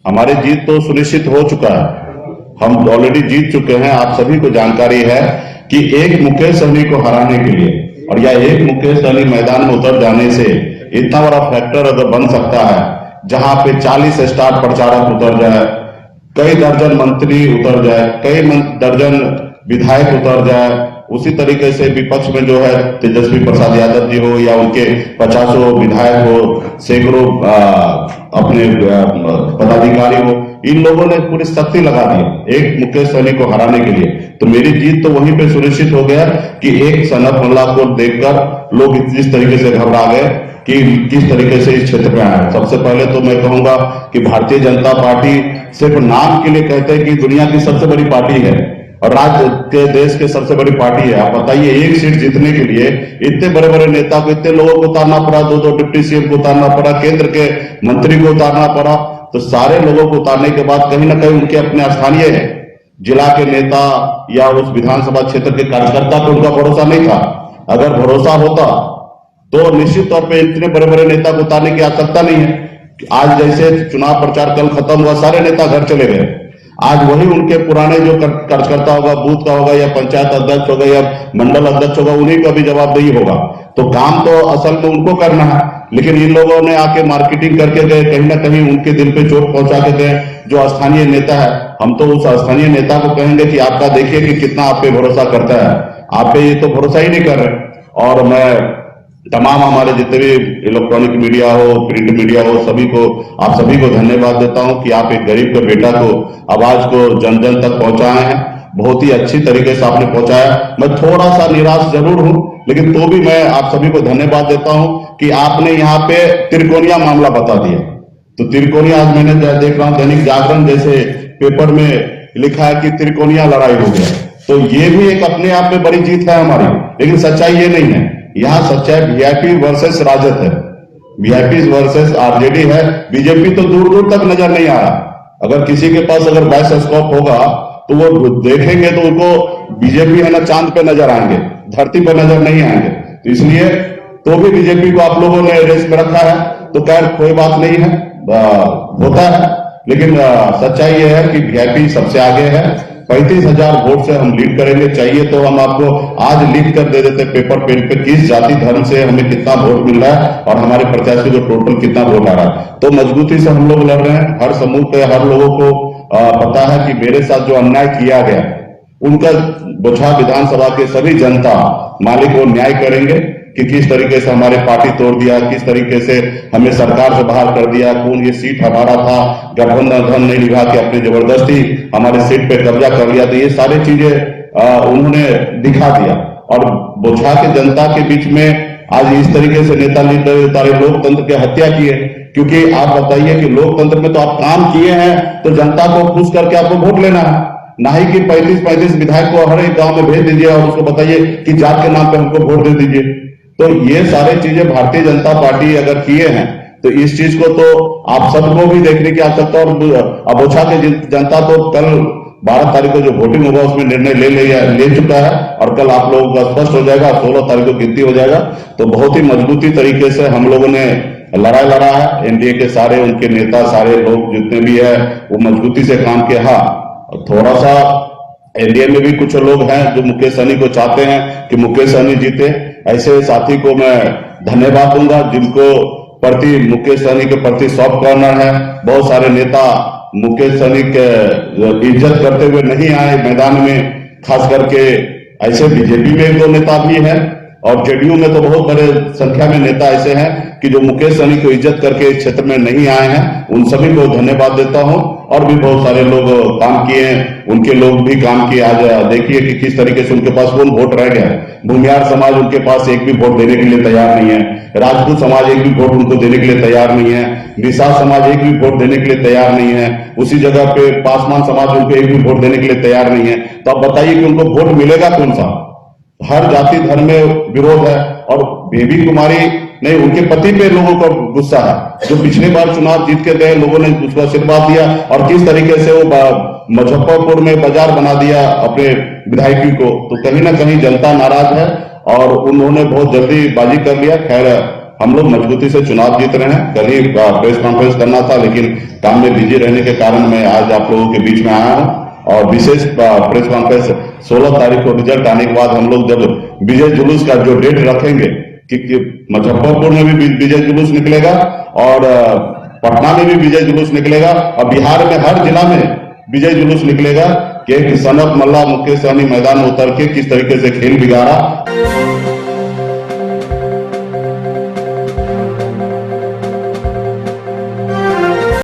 हमारी जीत तो सुनिश्चित हो चुका है, हम ऑलरेडी जीत चुके हैं। आप सभी को जानकारी है कि एक मुकेश सहनी को हराने के लिए और या एक मुकेश सहनी मैदान में उतर जाने से इतना बड़ा फैक्टर अगर बन सकता है, जहां पे 40 स्टार प्रचारक उतर जाए, कई दर्जन मंत्री उतर जाए, कई दर्जन विधायक उतर जाए, उसी तरीके से विपक्ष में जो है तेजस्वी प्रसाद यादव जी हो या उनके 50 विधायक हो, सैकड़ों अपने पदाधिकारी हो, इन लोगों ने पूरी शक्ति लगा दी एक मुकेश सहनी को हराने के लिए। तो मेरी जीत तो वहीं पे सुनिश्चित हो गया कि एक सनत मोल्ला को देखकर लोग इस तरीके से घबरा गए कि किस तरीके से इस क्षेत्र में आए। सबसे पहले तो मैं कहूंगा कि भारतीय जनता पार्टी सिर्फ नाम के लिए कहते हैं कि दुनिया की सबसे बड़ी पार्टी है और राज्य के देश के सबसे बड़ी पार्टी है। आप बताइए, एक सीट जीतने के लिए इतने बड़े बड़े नेता को, इतने लोगों को उतारना पड़ा, दो डिप्टी सीएम को उतारना पड़ा, केंद्र के मंत्री को उतारना पड़ा। तो सारे लोगों को उतारने के बाद कहीं ना कहीं उनके अपने स्थानीय जिला के नेता या उस विधानसभा क्षेत्र के कार्यकर्ता पर उनका भरोसा नहीं था। अगर भरोसा होता तो निश्चित तौर पे इतने बड़े बड़े नेता को उतारने की आवश्यकता नहीं है। आज जैसे चुनाव प्रचार कल खत्म हुआ, सारे नेता घर चले गए। आज वही उनके पुराने जो कार्यकर्ता होगा, बूथ का होगा या पंचायत अध्यक्ष होगा या मंडल अध्यक्ष होगा, उन्हीं का भी जवाबदेही होगा। तो काम तो असल में उनको करना है, लेकिन इन लोगों ने आके मार्केटिंग करके गए, कहीं ना कहीं उनके दिल पे चोट पहुंचा के गए। जो स्थानीय नेता है, हम तो उस स्थानीय नेता को कहेंगे कि आपका देखिए कि कितना आप पे भरोसा करता है, आप पे ये तो भरोसा ही नहीं कर रहे। और मैं तमाम हमारे जितने भी इलेक्ट्रॉनिक मीडिया हो, प्रिंट मीडिया हो, सभी को, आप सभी को धन्यवाद देता हूं कि आप एक गरीब के बेटा को, आवाज को जन जन तक पहुंचाए हैं। बहुत ही अच्छी तरीके से आपने पहुंचाया। मैं थोड़ा सा निराश जरूर हूं, लेकिन तो भी मैं आप सभी को धन्यवाद देता हूं कि आपने यहाँ पे त्रिकोणीय मामला बता दिया। तो त्रिकोणीय, आज मैंने देख रहा हूं दैनिक जागरण जैसे पेपर में लिखा है कि त्रिकोणीय लड़ाई हो गया। तो ये भी एक अपने आप में बड़ी जीत है हमारी, लेकिन सच्चाई ये नहीं है। यहां सच्चाई वीआईपी वर्सेस राजद है, वीआईपी वर्सेस आरजेडी है। बीजेपी तो दूर दूर तक नजर नहीं आ रहा। अगर किसी के पास अगर बायोस्कोप होगा तो वो देखेंगे तो उनको बीजेपी है ना चांद पे नजर आएंगे, धरती पर नजर नहीं आएंगे। तो इसलिए तो भी बीजेपी को आप लोगों ने रेस में रखा है। तो खैर कोई बात नहीं है, होता है। लेकिन सच्चाई यह है कि वीआईपी सबसे आगे है। 35,000 वोट से हम लीड करेंगे। चाहिए तो हम आपको आज लिख कर दे देते पेपर पेन पे किस जाति धर्म से हमें कितना वोट मिल रहा है और हमारे प्रत्याशी को टोटल कितना वोट आ रहा है। तो मजबूती से हम लोग लड़ रहे हैं। हर समूह के हर लोगों को पता है कि मेरे साथ जो अन्याय किया गया, उनका बोछा विधानसभा के सभी जनता मालिक वो न्याय करेंगे कि किस तरीके से हमारे पार्टी तोड़ दिया, किस तरीके से हमें सरकार से बाहर कर दिया, कौन ये सीट हमारा था, गठबंधन नहीं निभा के अपने जबरदस्ती हमारे सीट पे कब्जा कर लिया। तो ये सारी चीजें उन्होंने दिखा दिया और बोछा के जनता के बीच में आज इस तरीके से नेता लीडर उतारे, लोकतंत्र की हत्या की है। क्योंकि आप बताइए कि लोकतंत्र में तो आप काम किए हैं तो जनता को खुश करके आपको वोट लेना है, ना ही कि 35 विधायक को हर एक गांव में भेज दीजिए और उसको बताइए कि जात के नाम पे हमको वोट दे दीजिए। तो ये सारे चीजें भारतीय जनता पार्टी अगर किए हैं तो इस चीज को तो आप सबको भी देखने की आवश्यकता। और अबोछा के जनता तो कल 12 तारीख को जो वोटिंग होगा उसमें निर्णय ले चुका है और कल आप लोगों का स्पष्ट हो जाएगा। 16 तारीख को गिनती हो जाएगा। तो बहुत ही मजबूती तरीके से हम लोगों ने लड़ाई लड़ा है। एनडीए के सारे उनके नेता, सारे लोग जितने भी है वो मजबूती से काम किया। हाँ, थोड़ा सा एनडीए में भी कुछ लोग हैं जो मुकेश सहनी को चाहते हैं कि मुकेश सहनी जीते। ऐसे साथी को मैं धन्यवाद दूंगा जिनको प्रति मुकेश सहनी के प्रति सॉफ्ट कॉर्नर है। बहुत सारे नेता मुकेश सहनी के इज्जत करते हुए नहीं आए मैदान में, खास करके ऐसे बीजेपी में एक दो नेता भी है और जेडीयू में तो बहुत बड़े संख्या में नेता ऐसे हैं कि जो मुकेश सहनी को इज्जत करके इस क्षेत्र में नहीं आए हैं। उन सभी को धन्यवाद देता हूं। और भी बहुत सारे लोग काम किए हैं, उनके लोग भी काम किए। आज देखिए कि किस तरीके से उनके पास कौन वोट रह गया। भूमियार समाज उनके पास एक भी वोट देने के लिए तैयार नहीं है। राजपूत समाज एक भी वोट उनको देने के लिए तैयार नहीं है। निषाद समाज एक भी वोट देने के लिए तैयार नहीं है। उसी जगह पे पासवान समाज उनको एक भी वोट देने के लिए तैयार नहीं है। तो आप बताइए कि उनको वोट मिलेगा कौन सा? हर जाति धर्म में विरोध है। और बेबी कुमारी नहीं, उनके पति पे लोगों का गुस्सा है। जो पिछले बार चुनाव जीत के गए, लोगों ने उसको आशीर्वाद दिया और किस तरीके से वो मुजफ्फरपुर में बाजार बना दिया अपने विधायकी को। तो कहीं ना कहीं जनता नाराज है और उन्होंने बहुत जल्दी बाजी कर लिया। खैर हम लोग मजबूती से चुनाव जीत रहे हैं। कल ही प्रेस कॉन्फ्रेंस करना था, लेकिन काम में बिजी रहने के कारण मैं आज आप लोगों के बीच में आया हूं और विशेष प्रेस कॉन्फ्रेंस 16 तारीख को रिजल्ट आने के बाद हम लोग जब विजय जुलूस का जो डेट रखेंगे कि मुजफ्फरपुर में भी विजय जुलूस निकलेगा और पटना में भी विजय जुलूस निकलेगा और बिहार में हर जिला में विजय जुलूस निकलेगा कि सनत मल्ला मुकेश सहनी मैदान में उतर के किस तरीके से खेल बिगाड़ा।